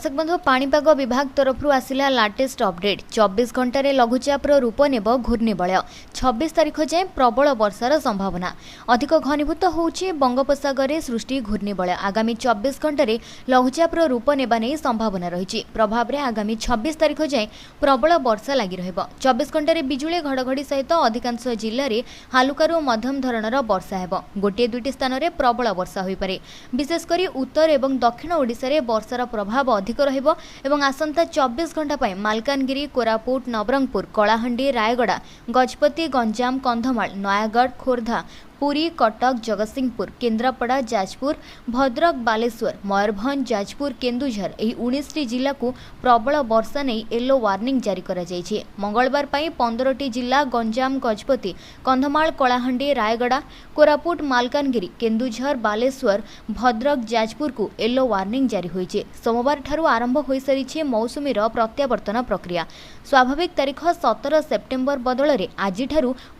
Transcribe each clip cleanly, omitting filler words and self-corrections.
दर्शक बंधु पाणीपाग विभाग तरफ आसिला लाटेस्ट अपडेट 24 घंटे लघुचाप रूप नेब घूर्णिबलय 26 तारिख जाए प्रबल वर्षार संभावना अधिक घनीभूत होउछि बंगोपसागर सृष्टि घूर्णिबलय आगामी 24 घंटे लघुचाप रूप नेबा नै संभावना रही प्रभाव में आगामी 26 तारिख जाए प्रबल वर्षा लगी रहिब 24 घंटे बिजुली घड़घड़ी सहित अधिकांश जिले में हालुकारु मध्यम धरणर वर्षा हेब गोटे दुईटी स्थान में प्रबल वर्षा होई पारे विशेषकर उत्तर एवं दक्षिण ओडिशा रे वर्षार प्रभाव अधिक रहिबो एवं आसंता 24 घंटा पय मालकानगिरी कोरापुट नवरंगपुर कलाहांडी रायगड़ा गजपति गंजाम कंधमाल नयागढ़ खोर्धा पुरी कटक जगतसिंहपुर केन्द्रापड़ा जाजपुर भद्रक बालेश्वर मयूरभंज जाजपुर केन्दुझर एही 19टी जिला को प्रबल वर्षा नहीं येलो वार्निंग जारी करा जायछि मंगलवार पई 15टी जिला गंजाम गजपति कंधमाल कलाहांडी रायगड़ा कोरापुट मालकानगिरी केन्दुझर बालेश्वर भद्रक जाजपुर को येलो वार्निंग जारी होइछि सोमवार ठारू आरंभ होई सारिछि मौसुमीर प्रत्यावर्तन प्रक्रिया स्वाभाविक तारीख 17 सेप्टेम्बर बदल में आज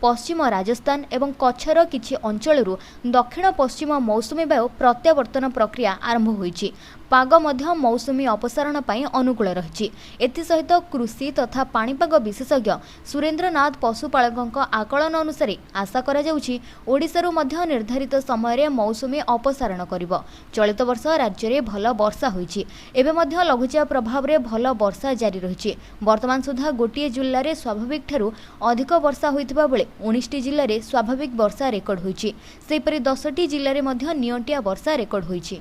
पश्चिम राजस्थान एवं कच्छर किछि अंचलरू दक्षिण पश्चिम मौसुमी वायु प्रत्यावर्तन प्रक्रिया आरंभ होइछि पाग मध्य मौसुमी अपसारण पई अनुकूल रहिछि एथिसहित कृषि तथा पाणीपाग विशेषज्ञ सुरेन्द्रनाथ पशुपालकଙ୍କ आकलन अनुसार आशा करा जाउछि ओडिशारू मध्य निर्धारित समय रे मौसुमी अपसारण करिवो चलित वर्ष राज्य रे भल वर्षा होइछि एबे मध्य लघुचाप प्रभाव रे भल वर्षा जारी रहिछि वर्तमान सुधा गोटिए जिल्ला रे स्वाभाविक ठारू अधिक वर्षा होइतिबा बेले 19टी जिल्ला रे स्वाभाविक वर्षा रेकर्ड होइछि सेपरि 10टी जिल्ला रे मध्य नियंटिया वर्षा रेकर्ड होइछि।